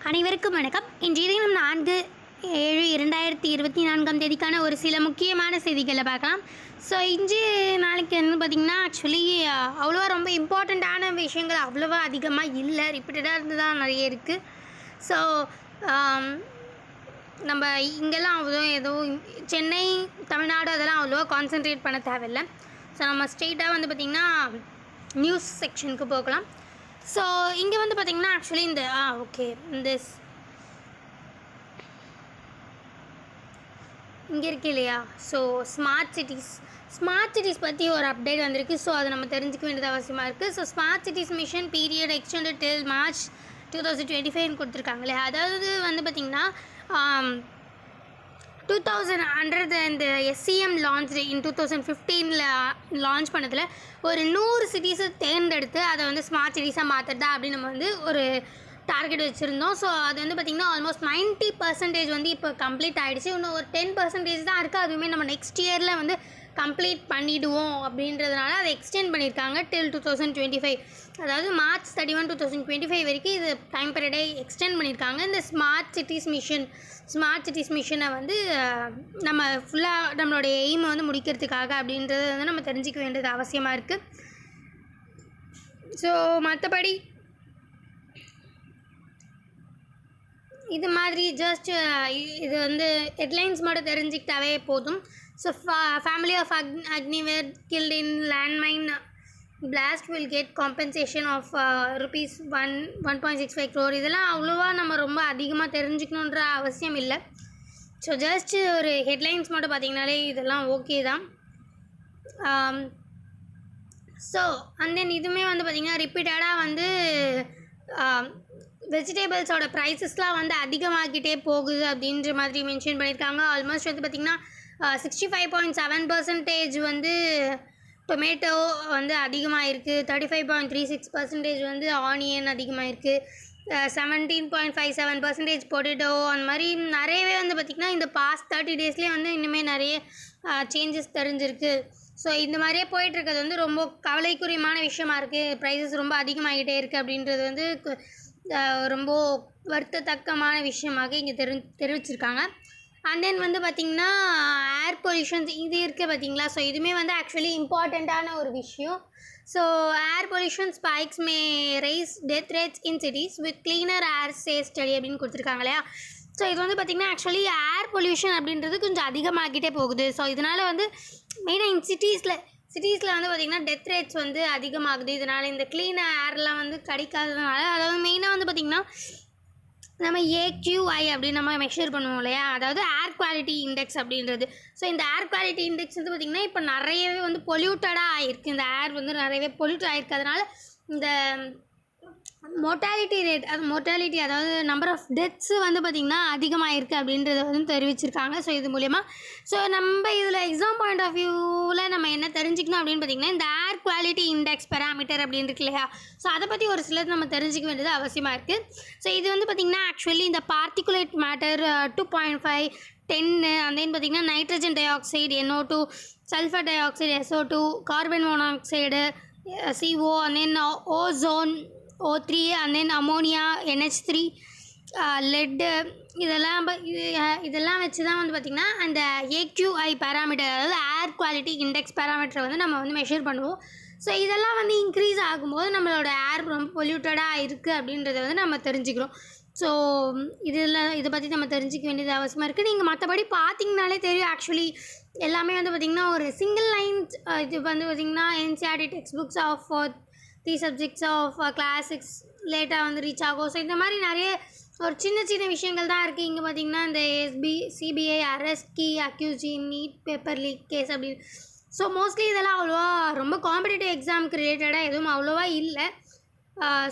அனைவருக்கும் வணக்கம். இன்றைய தினம் 4/7/2024 ஒரு சில முக்கியமான செய்திகளை பார்க்கலாம். ஸோ இன்றைய நாளைக்கு வந்து பார்த்திங்கன்னா ஆக்சுவலி அவ்வளோவா ரொம்ப இம்பார்ட்டண்ட்டான விஷயங்கள் அவ்வளோவா அதிகமாக இல்லை, ரிப்பீட்டடாக இருந்து தான் நிறைய இருக்குது. ஸோ நம்ம இங்கெல்லாம் அவ்வளோ சென்னை, தமிழ்நாடு அதெல்லாம் அவ்வளோவா கான்சென்ட்ரேட் பண்ண தேவையில்லை. ஸோ நம்ம ஸ்ட்ரெயிட்டாக வந்து பார்த்திங்கன்னா நியூஸ் செக்ஷனுக்கு போகலாம். ஸோ இங்கே வந்து பார்த்திங்கன்னா ஆக்சுவலி இந்த இங்கே இருக்கு இல்லையா, ஸோ ஸ்மார்ட் சிட்டிஸ் பற்றி ஒரு அப்டேட் வந்திருக்கு. ஸோ அதை நம்ம தெரிஞ்சுக்க வேண்டியது அவசியமாக இருக்குது. So smart cities mission period extended till March 2025 கொடுத்துருக்காங்க இல்லையா. அதாவது வந்து பார்த்திங்கன்னா 2000 அண்டர் இந்த SCM லான்ச் இன் 2015 லான்ச் பண்ணதில் ஒரு 100 சிட்டிஸை தேர்ந்தெடுத்து அதை வந்து ஸ்மார்ட் சிட்டிஸாக மாற்றுறதா அப்படின்னு நம்ம வந்து ஒரு டார்கெட் வச்சுருந்தோம். ஸோ அது வந்து பார்த்திங்கன்னா ஆல்மோஸ்ட் 90% வந்து இப்போ கம்ப்ளீட் ஆகிடுச்சு. இன்னும் ஒரு 10% தான் இருக்குது. அதுவுமே நம்ம நெக்ஸ்ட் இயரில் வந்து கம்ப்ளீட் பண்ணிவிடுவோம் அப்படின்றதுனால அதை எக்ஸ்டெண்ட் பண்ணியிருக்காங்க டில் 2025. அதாவது March 31, 2025 வரைக்கும் இது டைம் பீரியடை எக்ஸ்டெண்ட் பண்ணியிருக்காங்க. இந்த ஸ்மார்ட் சிட்டிஸ் மிஷனை வந்து நம்ம ஃபுல்லாக நம்மளுடைய எய்மை வந்து முடிக்கிறதுக்காக அப்படின்றது வந்து நம்ம தெரிஞ்சிக்க வேண்டியது அவசியமாக இருக்குது. ஸோ மற்றபடி இது மாதிரி ஜஸ்ட் இது வந்து ஹெட்லைன்ஸ் மட்டும் தெரிஞ்சுக்கிட்டாவே போதும். So family of Agniveer killed in landmine blast will get compensation of rupees 1.65 crore. இதெல்லாம் அவ்வளோவா நம்ம ரொம்ப அதிகமாக தெரிஞ்சுக்கணுன்ற அவசியம் இல்லை. ஸோ ஜஸ்ட் ஒரு ஹெட்லைன்ஸ் மட்டும் பார்த்திங்கனாலே இதெல்லாம் ஓகே தான். ஸோ அண்ட் தென் இதுவுமே வந்து பார்த்திங்கன்னா ரிப்பீட்டடாக வந்து வெஜிடபிள்ஸோட ப்ரைஸஸ்லாம் வந்து அதிகமாகிட்டே போகுது அப்படின்ற மாதிரி மென்ஷன் பண்ணியிருக்காங்க. ஆல்மோஸ்ட் வந்து பார்த்திங்கன்னா 65.7% வந்து டொமேட்டோ வந்து அதிகமாக இருக்குது, 35.36% வந்து ஆனியன் அதிகமாக இருக்குது, 17.57% பொட்டேட்டோ, அந்த மாதிரி நிறையவே வந்து பார்த்திங்கன்னா இந்த பாஸ்ட் 30 டேஸ்லேயே வந்து இனிமேல் நிறைய சேஞ்சஸ் தெரிஞ்சிருக்கு. ஸோ இந்த மாதிரியே போயிட்டுருக்கிறது வந்து ரொம்ப கவலைக்குரியமான விஷயமா இருக்குது. ப்ரைஸஸ் ரொம்ப அதிகமாகிட்டே இருக்குது அப்படின்றது வந்து ரொம்ப வருத்தத்தக்கமான விஷயமாக இங்கே தெரிவிச்சிருக்காங்க. அண்ட் தென் வந்து பார்த்திங்கன்னா ஏர் பொல்யூஷன்ஸ் இது இருக்குது பார்த்திங்களா. ஸோ இதுவுமே வந்து ஆக்சுவலி இம்பார்ட்டண்ட்டான ஒரு விஷயம். So air pollution spikes may raise death rates in cities with cleaner air says study அப்படின்னு கொடுத்துருக்காங்க இல்லையா. ஸோ இது வந்து பார்த்திங்கன்னா ஆக்சுவலி ஏர் பொல்யூஷன் அப்படின்றது கொஞ்சம் அதிகமாகிட்டே போகுது. ஸோ இதனால் வந்து மெயினாக இன் சிட்டிஸில் வந்து பார்த்திங்கன்னா டெத் ரேட்ஸ் வந்து அதிகமாகுது. இதனால் இந்த க்ளீன் ஏர்லாம் வந்து கிடைக்காததுனால, அதாவது மெயினாக வந்து பார்த்திங்கன்னா நம்ம AQI அப்படின்னு நம்ம மெஷர் பண்ணுவோம் இல்லையா, அதாவது ஏர் குவாலிட்டி இண்டெக்ஸ் அப்படின்றது. ஸோ இந்த ஏர் குவாலிட்டி இண்டெக்ஸ் வந்து பார்த்திங்கன்னா இப்போ நிறையவே வந்து பொல்யூட்டடாக ஆகிருக்கு. இந்த ஏர் வந்து நிறையவே பொல்யூட் ஆகிருக்கு. அதனால் இந்த மோர்ட்டாலிட்டி அதாவது நம்பர் ஆஃப் டெத்ஸு வந்து பார்த்திங்கன்னா அதிகமாகிருக்கு அப்படின்றத வந்து தெரிவிச்சிருக்காங்க. ஸோ இது மூலயமா ஸோ நம்ம இதில் எக்ஸாம் பாயிண்ட் ஆஃப் வியூவில் நம்ம என்ன தெரிஞ்சுக்கணும் அப்படின்னு பார்த்திங்கன்னா இந்த ஏர் குவாலிட்டி இண்டெக்ஸ் பெராமீட்டர் அப்படின்னு இருக்கு இல்லையா. ஸோ அதை பற்றி ஒரு சிலர் நம்ம தெரிஞ்சிக்க வேண்டியது அவசியமாக இருக்குது. ஸோ இது வந்து பார்த்திங்கன்னா ஆக்சுவலி இந்த பார்ட்டிகுலேட் மேட்டர் 2.5 10 and then பார்த்திங்கன்னா nitrogen di oxide NO2, sulphur di oxide SO2, carbon monoxide CO, and then ozone O3, and then ammonia NH3, laddu, இதெல்லாம் வச்சு தான் வந்து பார்த்திங்கன்னா அந்த AQI பேராமீட்டர், அதாவது ஏர் குவாலிட்டி இண்டெக்ஸ் பேராமீட்டரை வந்து நம்ம வந்து மெஷர் பண்ணுவோம். ஸோ இதெல்லாம் வந்து இன்க்ரீஸ் ஆகும்போது நம்மளோட ஏர் ரொம்ப பொல்யூட்டடாக இருக்குது அப்படின்றத வந்து நம்ம தெரிஞ்சுக்கிறோம். ஸோ இதை பற்றி நம்ம தெரிஞ்சிக்க வேண்டியது அவசியமாக இருக்குது. நீங்கள் மற்றபடி பார்த்திங்கனாலே தெரியும். ஆக்சுவலி எல்லாமே வந்து பார்த்திங்கன்னா ஒரு சிங்கிள் லைன்ஸ் இது வந்து பார்த்திங்கன்னா NCERT text books of 3 subjects of class 6 லேட்டாக வந்து ரீச் ஆகும். ஸோ இந்த மாதிரி நிறைய ஒரு சின்ன விஷயங்கள் தான் இருக்குது. இங்கே பார்த்திங்கன்னா இந்த CBI arrest key accused NEET paper leak case அப்படின்னு. ஸோ மோஸ்ட்லி இதெல்லாம் அவ்வளோவா ரொம்ப காம்படிட்டிவ் எக்ஸாமுக்கு ரிலேட்டடாக எதுவும் அவ்வளோவா இல்லை.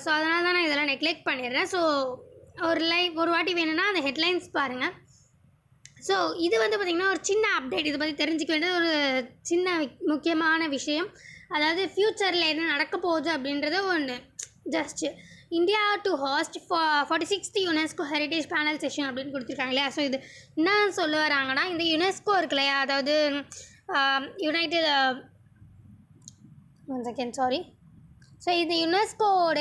ஸோ அதனால தான் நான் இதெல்லாம் நெக்லெக்ட் பண்ணிடுறேன். ஸோ ஒரு வாட்டி வேணும்னா அந்த ஹெட்லைன்ஸ் பாருங்கள். ஸோ இது வந்து பார்த்திங்கன்னா ஒரு சின்ன அப்டேட். இதை பற்றி தெரிஞ்சிக்க வேண்டியது ஒரு சின்ன முக்கியமான விஷயம். அதாவது ஃப்யூச்சரில் என்ன நடக்க போகுது அப்படின்றது ஒன்று. Just India to host 46th UNESCO heritage panel session அப்படின்னு கொடுத்துருக்காங்க இல்லையா. ஸோ இது என்ன சொல்ல வராங்கன்னா, இந்த யுனெஸ்கோ இருக்கு இல்லையா, அதாவது யுனைடெட் ஸோ இது யுனெஸ்கோவோட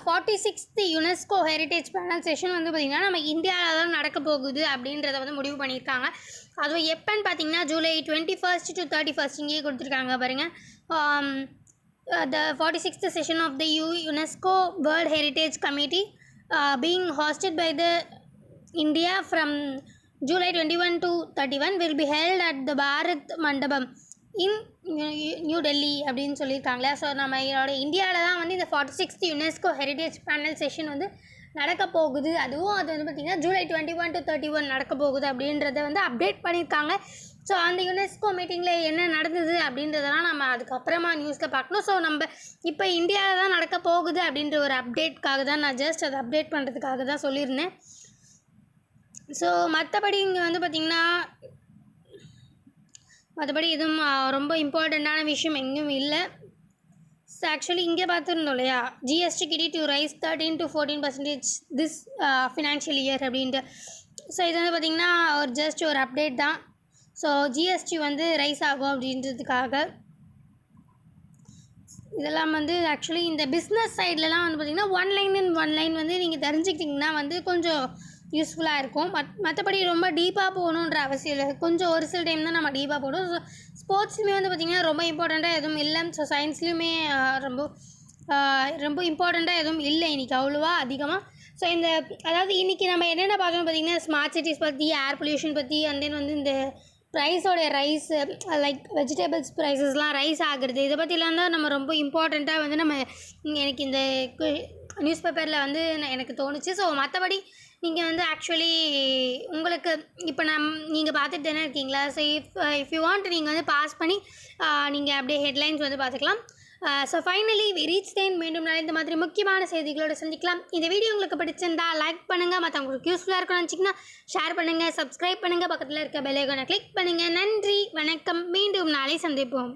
46th UNESCO heritage panel session வந்து பார்த்திங்கன்னா நம்ம இந்தியாவில் தான் நடக்க போகுது அப்படின்றத வந்து முடிவு பண்ணியிருக்காங்க. அதுவும் எப்போன்னு பார்த்தீங்கன்னா ஜூலை 21st to 31st இங்கேயே கொடுத்துருக்காங்க பாருங்கள். The 46th session of the UNESCO World Heritage Committee being hosted by the India from July 21 to 31 will be held at the Bharat Mandapam in new Delhi அப்படின்னு சொல்லியிருக்காங்களே. ஸோ நம்ம இந்தியாவில் தான் வந்து இந்த 46th UNESCO heritage panel session வந்து நடக்க போகுது. அதுவும் அது வந்து பார்த்திங்கன்னா ஜூலை 21 to 31 நடக்க போகுது அப்படின்றத வந்து அப்டேட் பண்ணியிருக்காங்க. ஸோ அந்த யுனெஸ்கோ மீட்டிங்கில் என்ன நடந்தது அப்படின்றதெல்லாம் நம்ம அதுக்கப்புறமா நியூஸில் பார்க்கணும். ஸோ நம்ம இப்போ இந்தியாவில் தான் நடக்க போகுது அப்படின்ற ஒரு அப்டேட்காக தான் நான் ஜஸ்ட் அதை அப்டேட் பண்ணுறதுக்காக தான் சொல்லியிருந்தேன். ஸோ மற்றபடி இங்கே வந்து பார்த்திங்கன்னா எதுவும் ரொம்ப இம்பார்ட்டண்ட்டான விஷயம் எங்கேயும் இல்லை. ஸோ ஆக்சுவலி இங்கே பார்த்துருந்தோம் இல்லையா, GST kitty to rise 13 to 14% this financial year அப்படின்ட்டு. ஸோ இது வந்து பார்த்திங்கன்னா ஒரு ஜஸ்ட் ஒரு அப்டேட் தான். ஸோ ஜிஎஸ்டி வந்து ரைஸ் ஆகும் அப்படின்றதுக்காக இதெல்லாம் வந்து ஆக்சுவலி இந்த பிஸ்னஸ் சைட்லலாம் வந்து பார்த்திங்கன்னா ஒன் லைன் வந்து நீங்கள் தெரிஞ்சுக்கிட்டிங்கன்னா வந்து கொஞ்சம் யூஸ்ஃபுல்லாக இருக்கும். மற்றபடி ரொம்ப டீப்பாக போகணுன்ற அவசியம் இல்லை. கொஞ்சம் ஒரு சில டைம் தான் நம்ம டீப்பாக போகணும். ஸோ ஸ்போர்ட்ஸ்லேயுமே வந்து பார்த்திங்கன்னா ரொம்ப இம்பார்ட்டண்ட்டாக எதுவும் இல்லை. ஸோ சயின்ஸ்லேயுமே ரொம்ப இம்பார்ட்டண்ட்டாக எதுவும் இல்லை இன்றைக்கி அவ்வளோவா அதிகமாக. ஸோ அதாவது இன்றைக்கி நம்ம என்னென்ன பார்த்தோம்னு பார்த்திங்கன்னா ஸ்மார்ட் சிட்டிஸ் பற்றி, ஏர் பொல்யூஷன் பற்றி, அண்ட் தென் வந்து இந்த ப்ரைஸோடைய ரைஸ் லைக் வெஜிடபிள்ஸ் ப்ரைஸஸ்லாம் ரைஸ் ஆகுறது, இதை பற்றிலாம் தான் நம்ம ரொம்ப இம்பார்ட்டண்ட்டாக வந்து நம்ம எனக்கு இந்த நியூஸ் பேப்பரில் வந்து எனக்கு தோணுச்சு. ஸோ மற்றபடி நீங்கள் வந்து ஆக்சுவலி உங்களுக்கு இப்போ நீங்கள் பார்த்துட்டு தானே இருக்கீங்களா. ஸோ இஃப் யூ வாண்ட் நீங்கள் வந்து பாஸ் பண்ணி நீங்கள் அப்படியே ஹெட்லைன்ஸ் வந்து பார்த்துக்கலாம். So finally we reach time. மீண்டும் நாளை இந்த மாதிரி முக்கியமான செய்திகளோடு சந்திக்கலாம். இந்த வீடியோ உங்களுக்கு பிடிச்சிருந்தா லைக் பண்ணுங்கள், மற்றவங்களுக்கு யூஸ்ஃபுல்லாக இருக்கும்னு நினச்சிங்கன்னா ஷேர் பண்ணுங்கள், சப்ஸ்கிரைப் பண்ணுங்கள், பக்கத்தில் இருக்க பெல் ஐகானை கிளிக் பண்ணுங்கள். நன்றி, வணக்கம், மீண்டும் நாளை சந்திப்போம்.